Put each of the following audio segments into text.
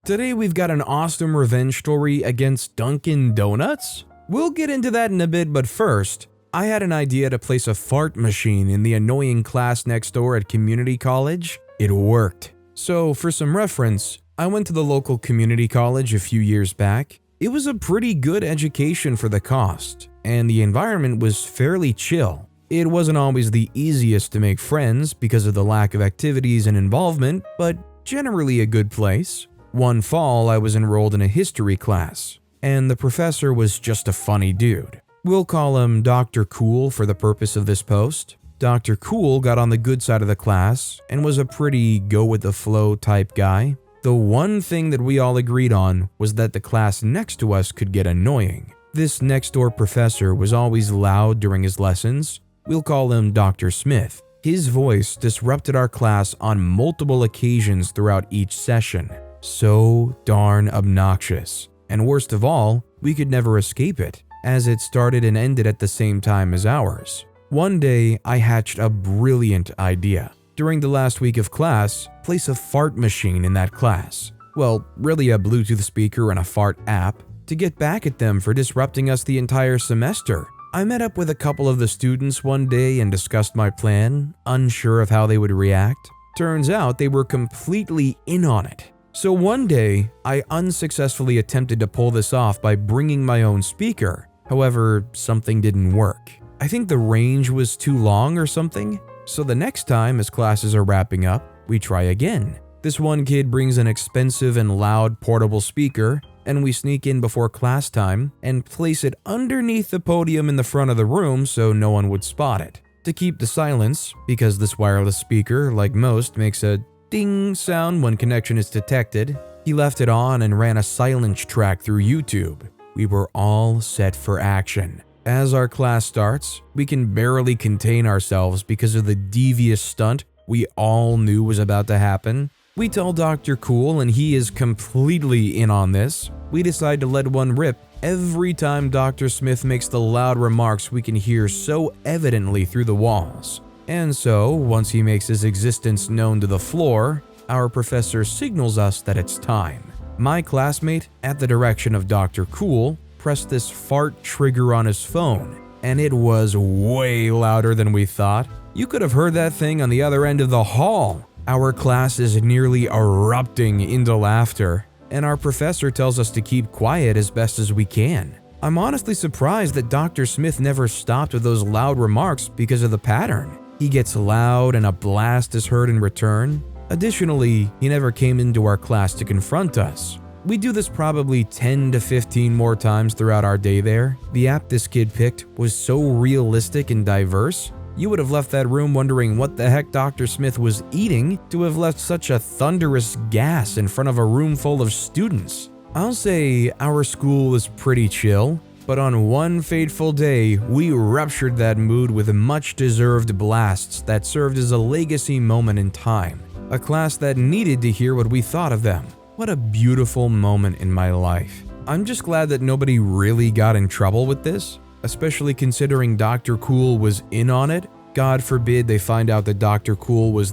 Today we've got an awesome revenge story against Dunkin Donuts. We'll get into that in a bit, but first, I had an idea to place a fart machine in the annoying class next door at community college. It worked. So for some reference, I went to the local community college a few years back. It was a pretty good education for the cost, and the environment was fairly chill. It wasn't always the easiest to make friends because of the lack of activities and involvement, but generally a good place. One fall, I was enrolled in a history class, and the professor was just a funny dude. We'll call him Dr. Cool for the purpose of this post. Dr. Cool got on the good side of the class and was a pretty go-with-the-flow type guy. The one thing that we all agreed on was that the class next to us could get annoying. This next-door professor was always loud during his lessons. We'll call him Dr. Smith. His voice disrupted our class on multiple occasions throughout each session. So darn obnoxious. And worst of all, we could never escape it, as it started and ended at the same time as ours. One day, I hatched a brilliant idea. During the last week of class, place a fart machine in that class. Well, really a Bluetooth speaker and a fart app, to get back at them for disrupting us the entire semester. I met up with a couple of the students one day and discussed my plan, unsure of how they would react. Turns out they were completely in on it. So one day, I unsuccessfully attempted to pull this off by bringing my own speaker. However, something didn't work. I think the range was too long or something. So the next time, as classes are wrapping up, we try again. This one kid brings an expensive and loud portable speaker, and we sneak in before class time and place it underneath the podium in the front of the room so no one would spot it. To keep the silence, because this wireless speaker, like most, makes a ding sound when connection is detected, he left it on and ran a silence track through YouTube. We were all set for action. As our class starts, we can barely contain ourselves because of the devious stunt we all knew was about to happen. We tell Dr. Cool and he is completely in on this. We decide to let one rip every time Dr. Smith makes the loud remarks we can hear so evidently through the walls. And so, once he makes his existence known to the floor, our professor signals us that it's time. My classmate, at the direction of Dr. Cool, pressed this fart trigger on his phone, and it was way louder than we thought. You could have heard that thing on the other end of the hall. Our class is nearly erupting into laughter, and our professor tells us to keep quiet as best as we can. I'm honestly surprised that Dr. Smith never stopped with those loud remarks because of the pattern. He gets loud and a blast is heard in return. Additionally, he never came into our class to confront us. We do this probably 10 to 15 more times throughout our day there. The app this kid picked was so realistic and diverse, you would have left that room wondering what the heck Dr. Smith was eating to have left such a thunderous gas in front of a room full of students. I'll say our school was pretty chill, but on one fateful day, we ruptured that mood with much-deserved blasts that served as a legacy moment in time. A class that needed to hear what we thought of them. What a beautiful moment in my life. I'm just glad that nobody really got in trouble with this, especially considering Dr. Cool was in on it. God forbid they find out that Dr. Cool was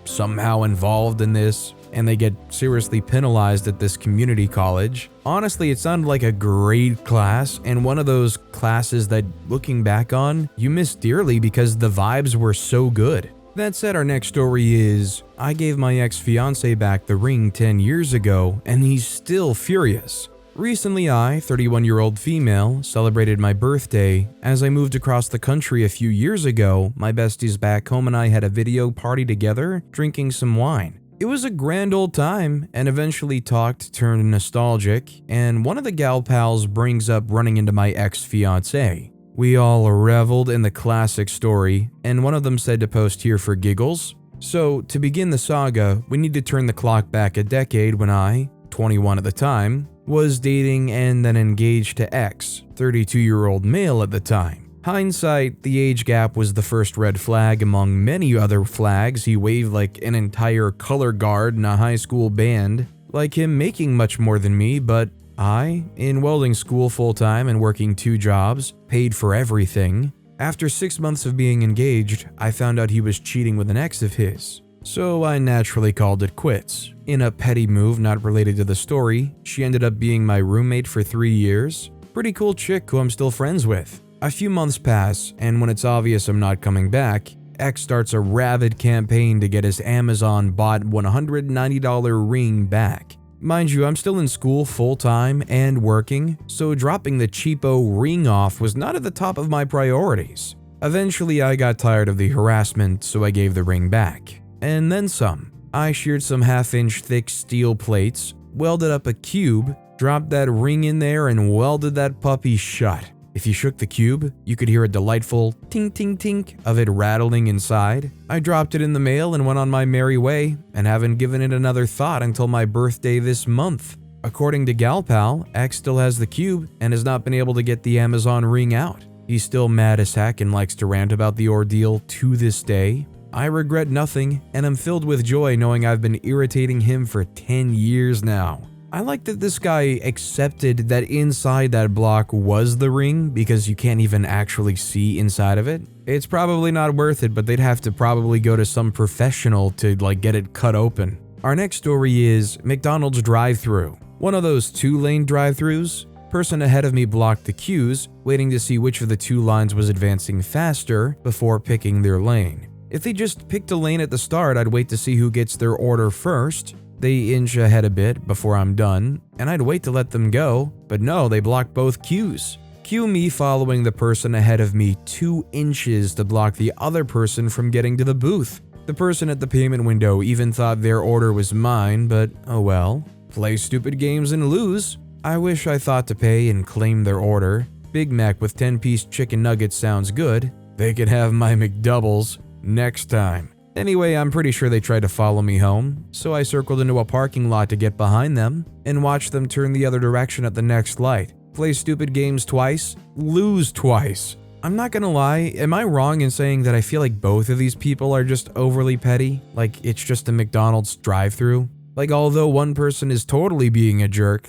somehow involved in this and they get seriously penalized at this community college. Honestly, it sounded like a great class and one of those classes that, looking back on, you miss dearly because the vibes were so good. That said, our next story is, I gave my ex-fiance back the ring 10 years ago and he's still furious. Recently, I, 31-year-old female, celebrated my birthday. As I moved across the country a few years ago, my besties back home and I had a video party together, drinking some wine. It was a grand old time, and eventually talked turned nostalgic, and one of the gal pals brings up running into my ex-fiance. We all reveled in the classic story, and one of them said to post here for giggles. So, to begin the saga, we need to turn the clock back a decade when I, 21 at the time, was dating and then engaged to ex, 32-year-old male at the time. Hindsight, the age gap was the first red flag among many other flags he waved like an entire color guard in a high school band. Like him making much more than me, but I, in welding school full-time and working 2 jobs, paid for everything. After 6 months of being engaged, I found out he was cheating with an ex of his. so I naturally called it quits. In a petty move not related to the story, she ended up being my roommate for 3 years. Pretty cool chick who I'm still friends with. A few months pass, and when it's obvious I'm not coming back, X starts a rabid campaign to get his Amazon bought $190 ring back. Mind you, I'm still in school full-time and working, so dropping the cheapo ring off was not at the top of my priorities. Eventually, I got tired of the harassment, so I gave the ring back. And then some. I sheared some half-inch thick steel plates, welded up a cube, dropped that ring in there, and welded that puppy shut. If you shook the cube, you could hear a delightful tink-tink-tink of it rattling inside. I dropped it in the mail and went on my merry way, and haven't given it another thought until my birthday this month. According to GalPal, X still has the cube and has not been able to get the Amazon ring out. He's still mad as heck and likes to rant about the ordeal to this day. I regret nothing, and am filled with joy knowing I've been irritating him for 10 years now. I like that this guy accepted that inside that block was the ring because you can't even actually see inside of it. It's probably not worth it, but they'd have to probably go to some professional to get it cut open. Our next story is McDonald's drive-thru. One of those 2-lane drive-thrus. Person ahead of me blocked the queues, waiting to see which of the 2 lines was advancing faster before picking their lane. If they just picked a lane at the start, I'd wait to see who gets their order first. They inch ahead a bit before I'm done, and I'd wait to let them go, but no, they blocked both queues. Cue me following the person ahead of me 2 inches to block the other person from getting to the booth. The person at the payment window even thought their order was mine, but oh well. Play stupid games and lose. I wish I thought to pay and claim their order. Big Mac with 10-piece chicken nuggets sounds good. They could have my McDoubles next time. Anyway, I'm pretty sure they tried to follow me home, so I circled into a parking lot to get behind them and watched them turn the other direction at the next light. Play stupid games twice, lose twice. I'm not gonna lie, am I wrong in saying that I feel like both of these people are just overly petty? Like it's just a McDonald's drive-thru? Like although one person is totally being a jerk,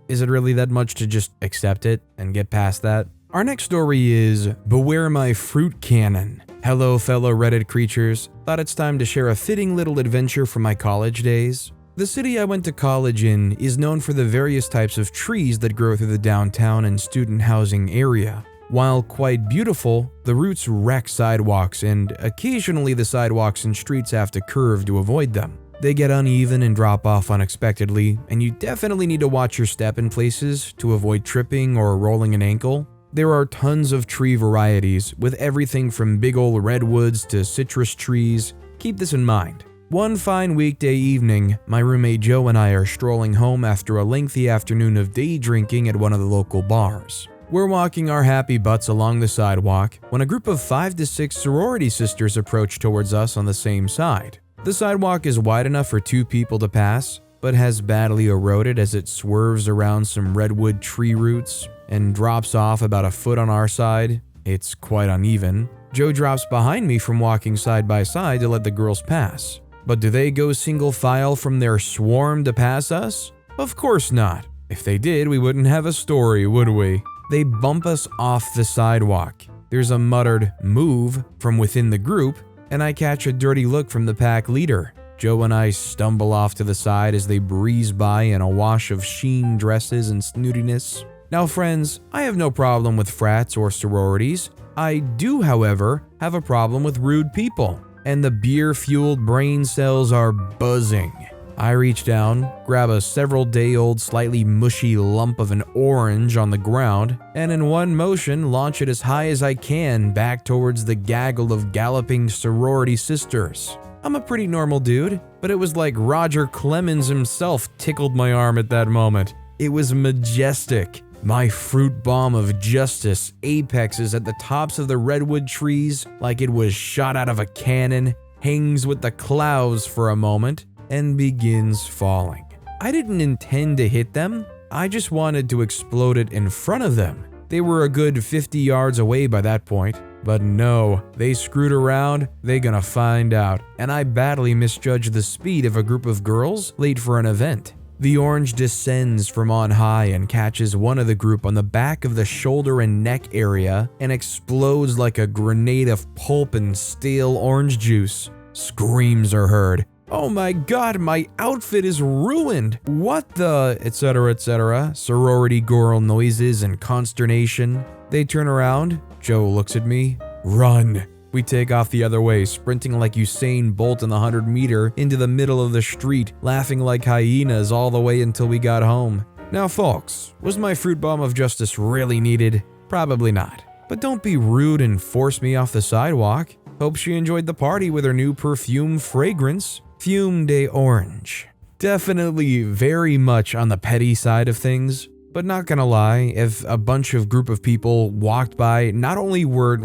is it really that much to just accept it and get past that? Our next story is Beware My Fruit Cannon. Hello fellow Reddit creatures, thought it's time to share a fitting little adventure from my college days. The city I went to college in is known for the various types of trees that grow through the downtown and student housing area. While quite beautiful, the roots wreck sidewalks and occasionally the sidewalks and streets have to curve to avoid them. They get uneven and drop off unexpectedly, and you definitely need to watch your step in places to avoid tripping or rolling an ankle. There are tons of tree varieties, with everything from big old redwoods to citrus trees. Keep this in mind. One fine weekday evening, my roommate Joe and I are strolling home after a lengthy afternoon of day drinking at one of the local bars. We're walking our happy butts along the sidewalk when a group of 5 to 6 sorority sisters approach towards us on the same side. The sidewalk is wide enough for 2 people to pass, but has badly eroded as it swerves around some redwood tree roots and drops off about a foot on our side. It's quite uneven. Joe drops behind me from walking side by side to let the girls pass. But do they go single file from their swarm to pass us? Of course not. If they did, we wouldn't have a story, would we? They bump us off the sidewalk. There's a muttered "move" from within the group, and I catch a dirty look from the pack leader. Joe and I stumble off to the side as they breeze by in a wash of sheen dresses and snootiness. Now friends, I have no problem with frats or sororities. I do, however, have a problem with rude people, and the beer-fueled brain cells are buzzing. I reach down, grab a several-day-old slightly mushy lump of an orange on the ground, and in one motion launch it as high as I can back towards the gaggle of galloping sorority sisters. I'm a pretty normal dude, but it was like Roger Clemens himself tickled my arm at that moment. It was majestic. My fruit bomb of justice apexes at the tops of the redwood trees like it was shot out of a cannon, hangs with the clouds for a moment, and begins falling. I didn't intend to hit them, I just wanted to explode it in front of them. They were a good 50 yards away by that point, but no, they screwed around, they gonna find out, and I badly misjudged the speed of a group of girls late for an event. The orange descends from on high and catches one of the group on the back of the shoulder and neck area and explodes like a grenade of pulp and stale orange juice. Screams are heard. "Oh my god, my outfit is ruined! What the," etc., etc. Sorority girl noises and consternation. They turn around. Joe looks at me. "Run." We take off the other way, sprinting like Usain Bolt in the 100-meter into the middle of the street, laughing like hyenas all the way until we got home. Now folks, was my fruit bomb of justice really needed? Probably not. But don't be rude and force me off the sidewalk. Hope she enjoyed the party with her new perfume fragrance, Fume de Orange. Definitely very much on the petty side of things. But not gonna lie, if a bunch of group of people walked by, not only were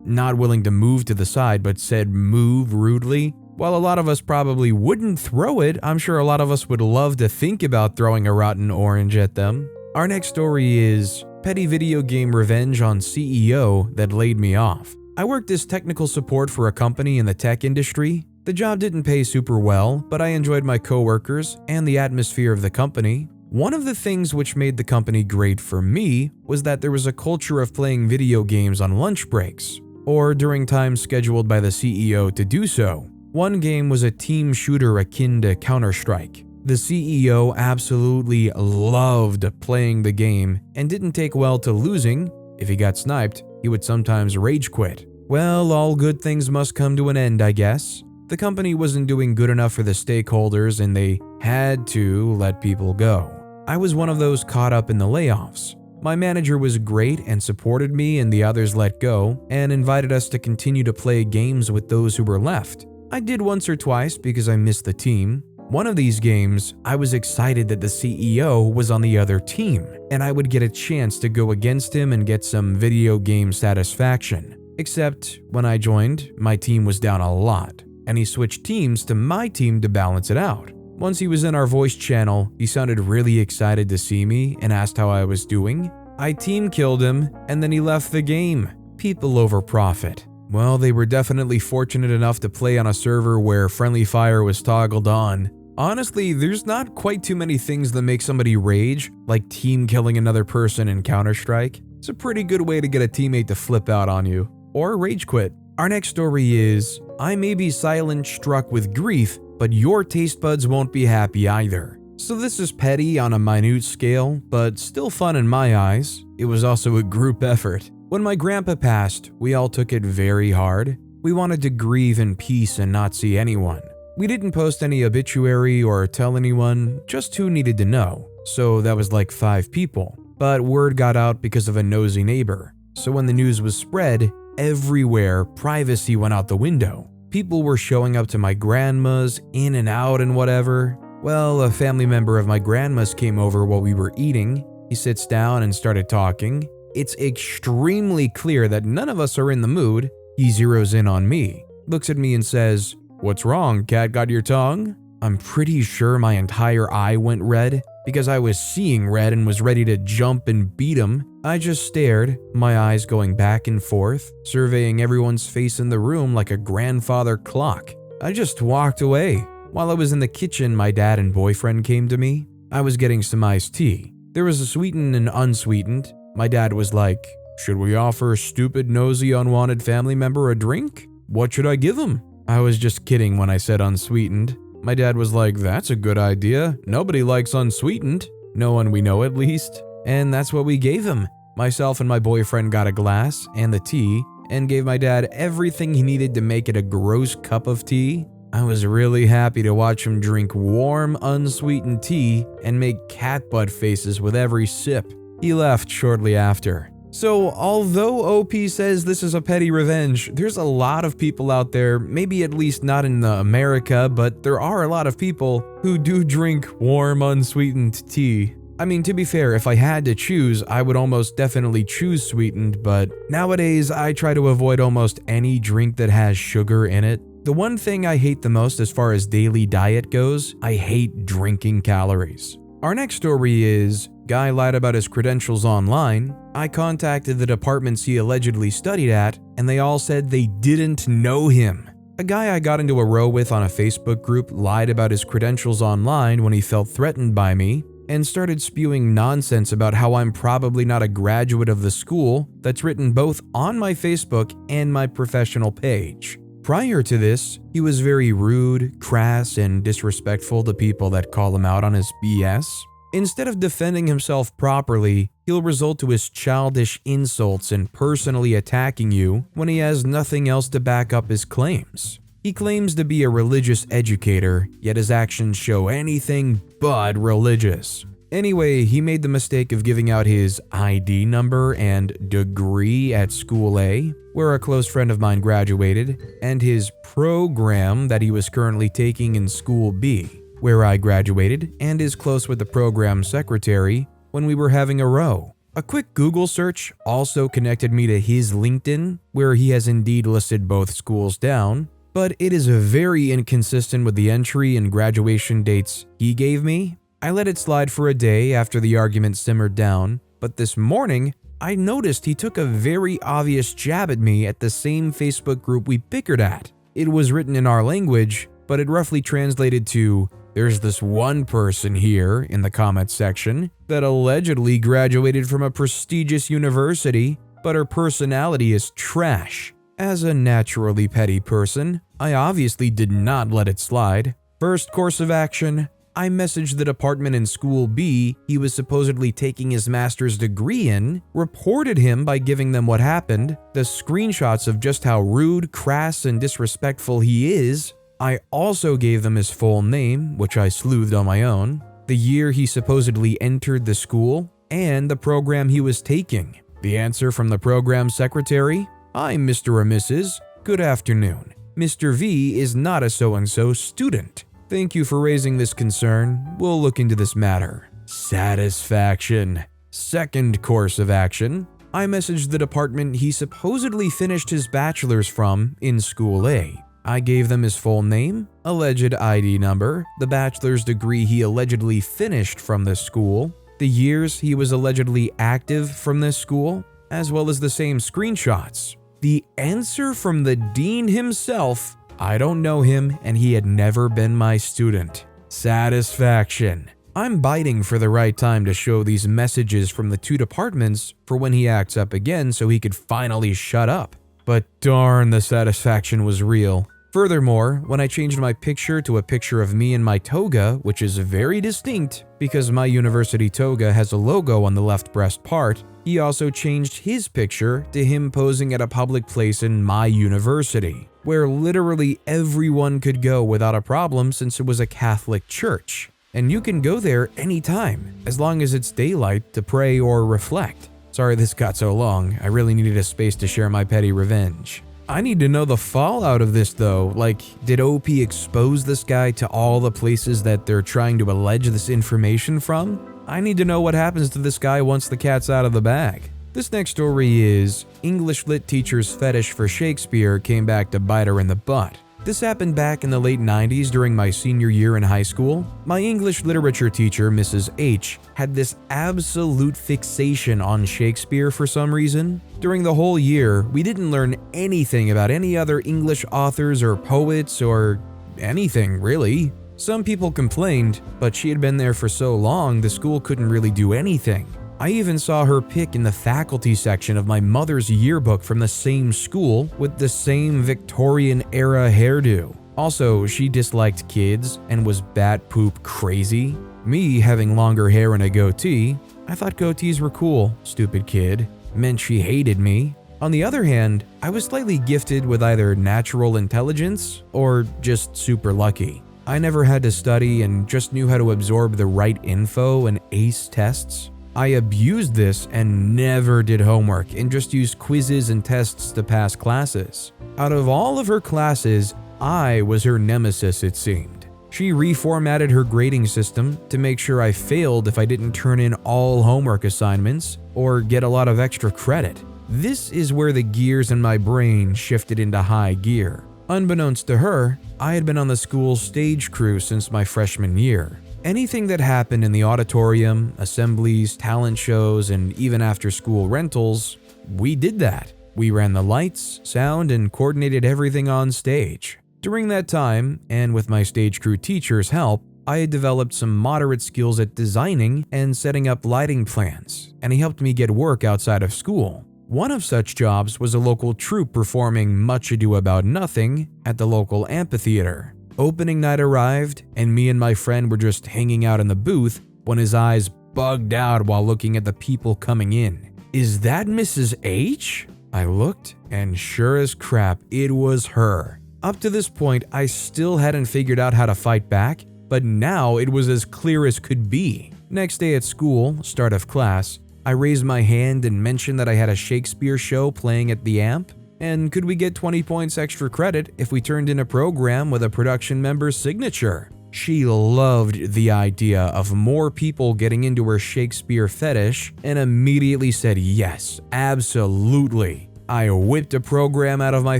not willing to move to the side, but said move rudely, while a lot of us probably wouldn't throw it, I'm sure a lot of us would love to think about throwing a rotten orange at them. Our next story is petty video game revenge on CEO that laid me off. I worked as technical support for a company in the tech industry. The job didn't pay super well, but I enjoyed my coworkers and the atmosphere of the company. One of the things which made the company great for me was that there was a culture of playing video games on lunch breaks, or during times scheduled by the CEO to do so. One game was a team shooter akin to Counter-Strike. The CEO absolutely loved playing the game and didn't take well to losing. If he got sniped, he would sometimes rage quit. Well, all good things must come to an end, I guess. The company wasn't doing good enough for the stakeholders and they had to let people go. I was one of those caught up in the layoffs. My manager was great and supported me and the others let go and invited us to continue to play games with those who were left. I did once or twice because I missed the team. One of these games, I was excited that the CEO was on the other team and I would get a chance to go against him and get some video game satisfaction. Except when I joined, my team was down a lot and he switched teams to my team to balance it out. Once he was in our voice channel, he sounded really excited to see me and asked how I was doing. I team killed him and then he left the game. People over profit. Well, they were definitely fortunate enough to play on a server where friendly fire was toggled on. Honestly, there's not quite too many things that make somebody rage, like team killing another person in Counter-Strike. It's a pretty good way to get a teammate to flip out on you, or rage quit. Our next story is, I may be silent struck with grief, but your taste buds won't be happy either. So this is petty on a minute scale, but still fun in my eyes. It was also a group effort. When my grandpa passed, we all took it very hard. We wanted to grieve in peace and not see anyone. We didn't post any obituary or tell anyone, just who needed to know. So that was like 5 people. But word got out because of a nosy neighbor. So when the news was spread, everywhere, privacy went out the window. People were showing up to my grandma's, in and out and whatever. Well, a family member of my grandma's came over while we were eating. He sits down and started talking. It's extremely clear that none of us are in the mood. He zeroes in on me, looks at me and says, "What's wrong, cat got your tongue?" I'm pretty sure my entire eye went red because I was seeing red and was ready to jump and beat him. I just stared, my eyes going back and forth, surveying everyone's face in the room like a grandfather clock. I just walked away. While I was in the kitchen, my dad and boyfriend came to me. I was getting some iced tea. There was a sweetened and unsweetened. My dad was like, "Should we offer a stupid, nosy, unwanted family member a drink? What should I give him?" I was just kidding when I said unsweetened. My dad was like, "That's a good idea. Nobody likes unsweetened. No one we know at least." And that's what we gave him. Myself and my boyfriend got a glass and the tea and gave my dad everything he needed to make it a gross cup of tea. I was really happy to watch him drink warm, unsweetened tea and make cat butt faces with every sip. He left shortly after. So, although OP says this is a petty revenge, there's a lot of people out there, maybe at least not in America, but there are a lot of people who do drink warm, unsweetened tea. I mean, to be fair, if I had to choose, I would almost definitely choose sweetened, but nowadays I try to avoid almost any drink that has sugar in it. The one thing I hate the most as far as daily diet goes, I hate drinking calories. Our next story is, guy lied about his credentials online. I contacted the departments he allegedly studied at, and they all said they didn't know him. A guy I got into a row with on a Facebook group lied about his credentials online when he felt threatened by me, and started spewing nonsense about how I'm probably not a graduate of the school that's written both on my Facebook and my professional page. Prior to this, he was very rude, crass, and disrespectful to people that call him out on his BS. Instead of defending himself properly, he'll resort to his childish insults and personally attacking you when he has nothing else to back up his claims. He claims to be a religious educator, yet his actions show anything but religious. Anyway, he made the mistake of giving out his ID number and degree at School A, where a close friend of mine graduated, and his program that he was currently taking in School B, where I graduated and is close with the program secretary when we were having a row. A quick Google search also connected me to his LinkedIn, where he has indeed listed both schools down, but it is very inconsistent with the entry and graduation dates he gave me. I let it slide for a day after the argument simmered down, but this morning, I noticed he took a very obvious jab at me at the same Facebook group we bickered at. It was written in our language, but it roughly translated to, "There's this one person here," in the comments section, that allegedly graduated from a prestigious university, but her personality is trash. As a naturally petty person, I obviously did not let it slide. First course of action, I messaged the department in School B he was supposedly taking his master's degree in, reported him by giving them what happened, the screenshots of just how rude, crass, and disrespectful he is. I also gave them his full name, which I sleuthed on my own, the year he supposedly entered the school, and the program he was taking. The answer from the program secretary: "I'm Mr. or Mrs. Good afternoon. Mr. V is not a so-and-so student. Thank you for raising this concern. We'll look into this matter." Satisfaction. Second course of action, I messaged the department he supposedly finished his bachelor's from in School A. I gave them his full name, alleged ID number, the bachelor's degree he allegedly finished from this school, the years he was allegedly active from this school, as well as the same screenshots. The answer from the dean himself: "I don't know him and he had never been my student." Satisfaction. I'm biting for the right time to show these messages from the two departments for when he acts up again so he could finally shut up. But darn, the satisfaction was real. Furthermore, when I changed my picture to a picture of me in my toga, which is very distinct because my university toga has a logo on the left breast part, he also changed his picture to him posing at a public place in my university, where literally everyone could go without a problem since it was a Catholic church. And you can go there anytime, as long as it's daylight, to pray or reflect. Sorry this got so long, I really needed a space to share my petty revenge. I need to know the fallout of this though, like, did OP expose this guy to all the places that they're trying to allege this information from? I need to know what happens to this guy once the cat's out of the bag. This next story is, English lit teacher's fetish for Shakespeare came back to bite her in the butt. This happened back in the late 90s during my senior year in high school. My English literature teacher, Mrs. H, had this absolute fixation on Shakespeare for some reason. During the whole year, we didn't learn anything about any other English authors or poets or anything really. Some people complained, but she had been there for so long the school couldn't really do anything. I even saw her pick in the faculty section of my mother's yearbook from the same school with the same Victorian-era hairdo. Also, she disliked kids and was bat poop crazy. Me having longer hair and a goatee, I thought goatees were cool, stupid kid. Meant she hated me. On the other hand, I was slightly gifted with either natural intelligence or just super lucky. I never had to study and just knew how to absorb the right info and ace tests. I abused this and never did homework and just used quizzes and tests to pass classes. Out of all of her classes, I was her nemesis, it seemed. She reformatted her grading system to make sure I failed if I didn't turn in all homework assignments or get a lot of extra credit. This is where the gears in my brain shifted into high gear. Unbeknownst to her, I had been on the school's stage crew since my freshman year. Anything that happened in the auditorium, assemblies, talent shows, and even after-school rentals, we did that. We ran the lights, sound, and coordinated everything on stage. During that time, and with my stage crew teacher's help, I had developed some moderate skills at designing and setting up lighting plans, and he helped me get work outside of school. One of such jobs was a local troupe performing Much Ado About Nothing at the local amphitheater. Opening night arrived, and me and my friend were just hanging out in the booth when his eyes bugged out while looking at the people coming in. "Is that Mrs. H?" I looked, and sure as crap, it was her. Up to this point, I still hadn't figured out how to fight back, but now it was as clear as could be. Next day at school, start of class, I raised my hand and mentioned that I had a Shakespeare show playing at the amp, and could we get 20 points extra credit if we turned in a program with a production member's signature? She loved the idea of more people getting into her Shakespeare fetish and immediately said yes, absolutely. I whipped a program out of my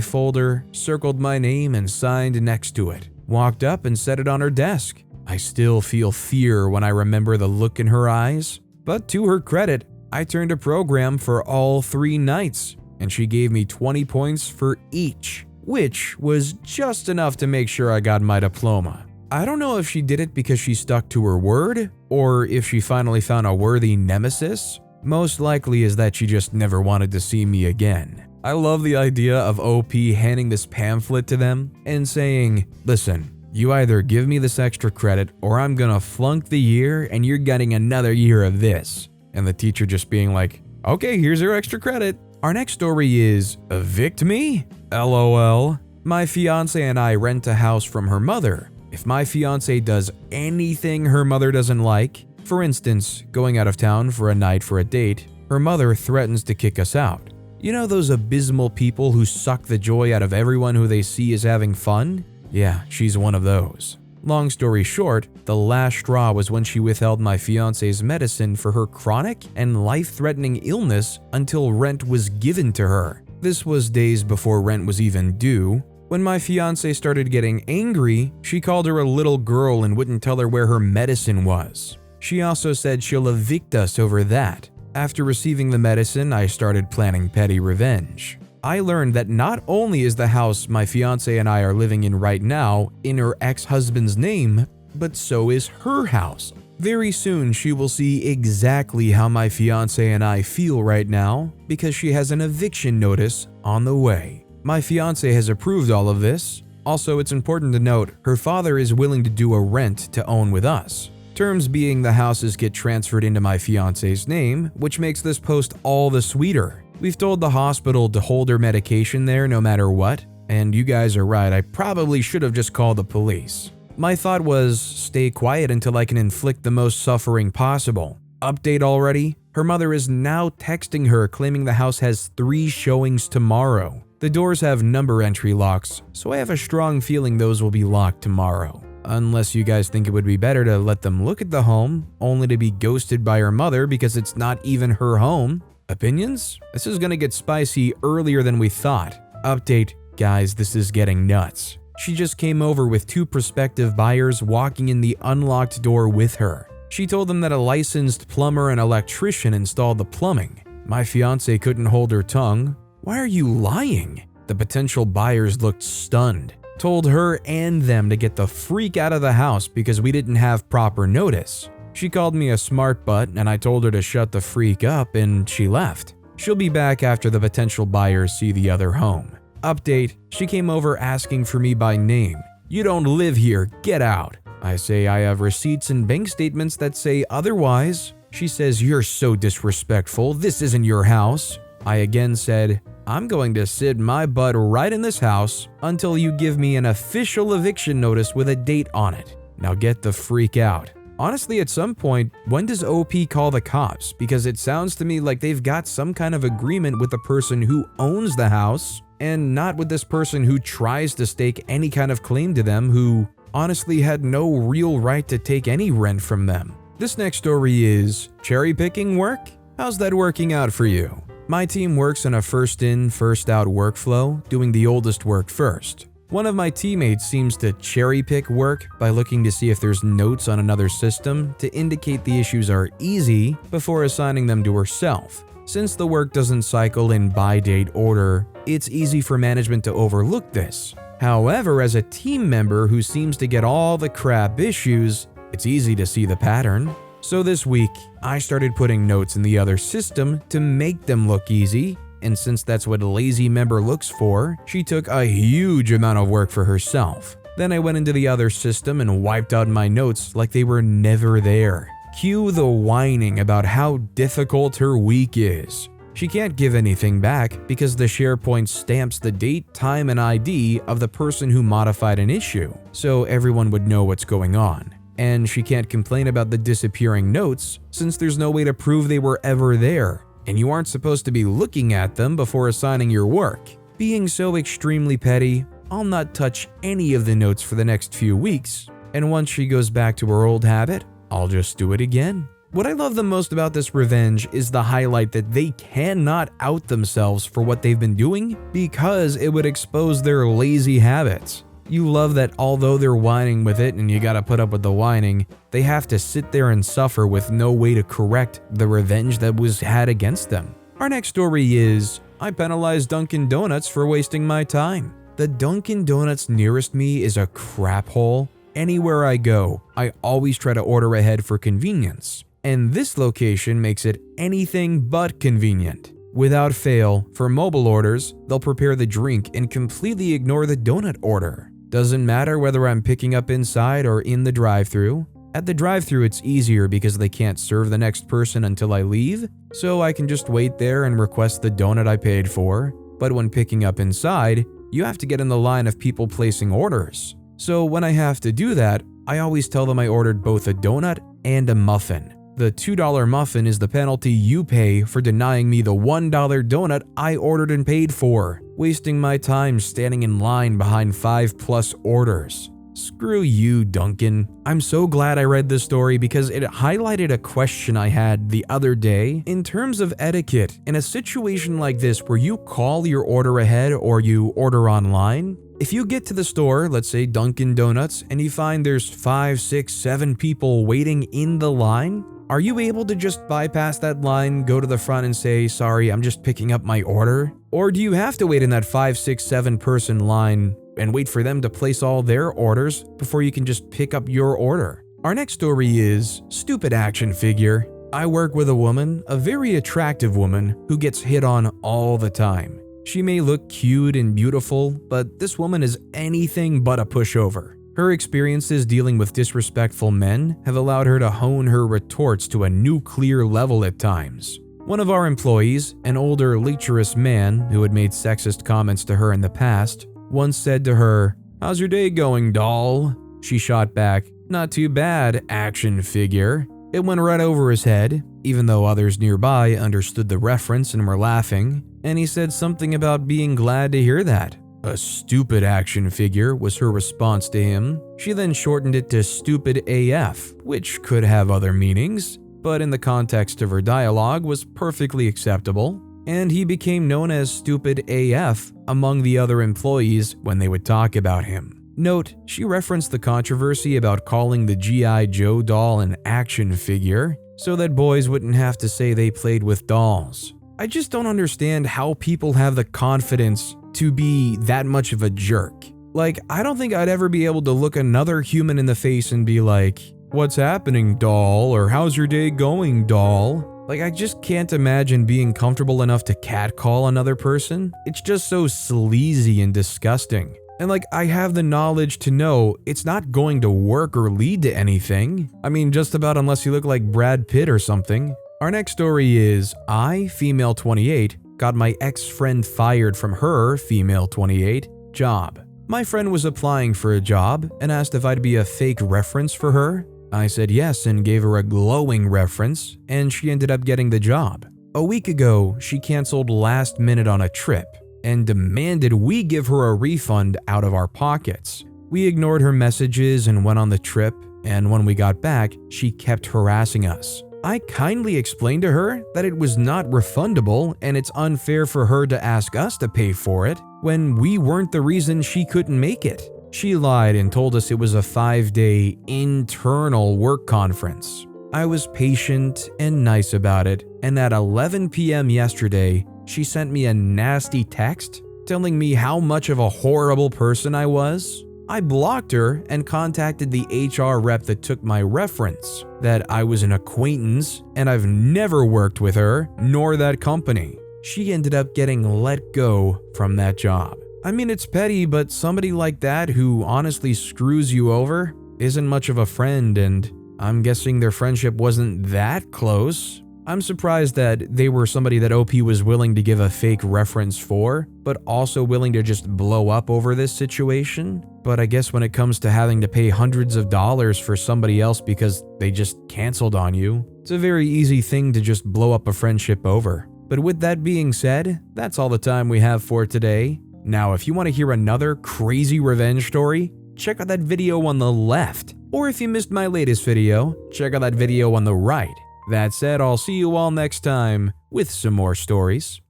folder, circled my name and signed next to it, walked up and set it on her desk. I still feel fear when I remember the look in her eyes, but to her credit, I turned a program for all 3 nights, and she gave me 20 points for each, which was just enough to make sure I got my diploma. I don't know if she did it because she stuck to her word, or if she finally found a worthy nemesis. Most likely is that she just never wanted to see me again. I love the idea of OP handing this pamphlet to them and saying, "Listen, you either give me this extra credit or I'm gonna flunk the year and you're getting another year of this." And the teacher just being like, "Okay, here's your extra credit." Our next story is Evict Me? LOL. My fiance and I rent a house from her mother. If my fiance does anything her mother doesn't like, for instance, going out of town for a night for a date, her mother threatens to kick us out. You know those abysmal people who suck the joy out of everyone who they see is having fun? Yeah, she's one of those. Long story short, the last straw was when she withheld my fiance's medicine for her chronic and life-threatening illness until rent was given to her. This was days before rent was even due. When my fiance started getting angry, she called her a little girl and wouldn't tell her where her medicine was. She also said she'll evict us over that. After receiving the medicine, I started planning petty revenge. I learned that not only is the house my fiance and I are living in right now in her ex-husband's name, but so is her house. Very soon she will see exactly how my fiance and I feel right now because she has an eviction notice on the way. My fiance has approved all of this. Also, it's important to note her father is willing to do a rent to own with us. Terms being the houses get transferred into my fiance's name, which makes this post all the sweeter. We've told the hospital to hold her medication there no matter what, and you guys are right, I probably should have just called the police. My thought was, stay quiet until I can inflict the most suffering possible. Update already? Her mother is now texting her claiming the house has 3 showings tomorrow. The doors have number entry locks, so I have a strong feeling those will be locked tomorrow. Unless you guys think it would be better to let them look at the home, only to be ghosted by her mother because it's not even her home. Opinions? This is gonna get spicy earlier than we thought. Update, guys, this is getting nuts. She just came over with 2 prospective buyers walking in the unlocked door with her. She told them that a licensed plumber and electrician installed the plumbing. My fiance couldn't hold her tongue. Why are you lying? The potential buyers looked stunned. Told her and them to get the freak out of the house because we didn't have proper notice. She called me a smart butt and I told her to shut the freak up and she left. She'll be back after the potential buyers see the other home. Update, she came over asking for me by name. "You don't live here, get out." I say I have receipts and bank statements that say otherwise. She says, "You're so disrespectful, this isn't your house." I again said, "I'm going to sit my butt right in this house until you give me an official eviction notice with a date on it. Now get the freak out." Honestly, at some point, when does OP call the cops? Because it sounds to me like they've got some kind of agreement with the person who owns the house and not with this person who tries to stake any kind of claim to them who honestly had no real right to take any rent from them. This next story is cherry picking work? How's that working out for you? My team works on a first in, first out workflow, doing the oldest work first. One of my teammates seems to cherry pick work by looking to see if there's notes on another system to indicate the issues are easy before assigning them to herself. Since the work doesn't cycle in by date order, it's easy for management to overlook this. However, as a team member who seems to get all the crap issues, it's easy to see the pattern. So this week, I started putting notes in the other system to make them look easy, and since that's what a lazy member looks for, she took a huge amount of work for herself. Then I went into the other system and wiped out my notes like they were never there. Cue the whining about how difficult her week is. She can't give anything back because the SharePoint stamps the date, time, and ID of the person who modified an issue, so everyone would know what's going on. And she can't complain about the disappearing notes since there's no way to prove they were ever there, and you aren't supposed to be looking at them before assigning your work. Being so extremely petty, I'll not touch any of the notes for the next few weeks, and once she goes back to her old habit, I'll just do it again. What I love the most about this revenge is the highlight that they cannot out themselves for what they've been doing because it would expose their lazy habits. You love that although they're whining with it and you gotta put up with the whining, they have to sit there and suffer with no way to correct the revenge that was had against them. Our next story is, I penalized Dunkin Donuts for wasting my time. The Dunkin Donuts nearest me is a crap hole. Anywhere I go, I always try to order ahead for convenience. And this location makes it anything but convenient. Without fail, for mobile orders, they'll prepare the drink and completely ignore the donut order. Doesn't matter whether I'm picking up inside or in the drive-thru. At the drive-thru, it's easier because they can't serve the next person until I leave, so I can just wait there and request the donut I paid for. But when picking up inside, you have to get in the line of people placing orders. So when I have to do that, I always tell them I ordered both a donut and a muffin. The $2 muffin is the penalty you pay for denying me the $1 donut I ordered and paid for, wasting my time standing in line behind 5+ orders. Screw you, Dunkin. I'm so glad I read this story because it highlighted a question I had the other day in terms of etiquette in a situation like this where you call your order ahead or you order online. If you get to the store, let's say Dunkin Donuts, and you find there's 5, 6, 7 people waiting in the line, are you able to just bypass that line, go to the front and say, sorry, I'm just picking up my order? Or do you have to wait in that 5, 6, 7 person line and wait for them to place all their orders before you can just pick up your order? Our next story is Stupid Action Figure. I work with a woman, a very attractive woman, who gets hit on all the time. She may look cute and beautiful, but this woman is anything but a pushover. Her experiences dealing with disrespectful men have allowed her to hone her retorts to a nuclear level at times. One of our employees, an older, lecherous man who had made sexist comments to her in the past, once said to her, "How's your day going, doll?" She shot back, "Not too bad, action figure." It went right over his head, even though others nearby understood the reference and were laughing, and he said something about being glad to hear that. "A stupid action figure," was her response to him. She then shortened it to stupid AF, which could have other meanings, but in the context of her dialogue was perfectly acceptable, and he became known as stupid AF among the other employees when they would talk about him. Note, she referenced the controversy about calling the G.I. Joe doll an action figure, so that boys wouldn't have to say they played with dolls. I just don't understand how people have the confidence to be that much of a jerk. Like, I don't think I'd ever be able to look another human in the face and be like, "What's happening, doll?" or "How's your day going, doll?" Like, I just can't imagine being comfortable enough to catcall another person. It's just so sleazy and disgusting. And like, I have the knowledge to know it's not going to work or lead to anything. I mean, just about, unless you look like Brad Pitt or something. Our next story is, I, female 28, got my ex-friend fired from her, female 28, job. My friend was applying for a job and asked if I'd be a fake reference for her. I said yes and gave her a glowing reference, and she ended up getting the job. A week ago, she canceled last minute on a trip and demanded we give her a refund out of our pockets. We ignored her messages and went on the trip, and when we got back, she kept harassing us. I kindly explained to her that it was not refundable and it's unfair for her to ask us to pay for it when we weren't the reason she couldn't make it. She lied and told us it was a 5-day internal work conference. I was patient and nice about it, and at 11 p.m. yesterday, she sent me a nasty text telling me how much of a horrible person I was. I blocked her and contacted the HR rep that took my reference, that I was an acquaintance and I've never worked with her nor that company. she ended up getting let go from that job. I mean, it's petty, but somebody like that who honestly screws you over isn't much of a friend, and I'm guessing their friendship wasn't that close. I'm surprised that they were somebody that OP was willing to give a fake reference for, but also willing to just blow up over this situation. But I guess when it comes to having to pay hundreds of dollars for somebody else because they just canceled on you, it's a very easy thing to just blow up a friendship over. But with that being said, that's all the time we have for today. Now, if you want to hear another crazy revenge story, check out that video on the left. Or if you missed my latest video, check out that video on the right. That said, I'll see you all next time with some more stories.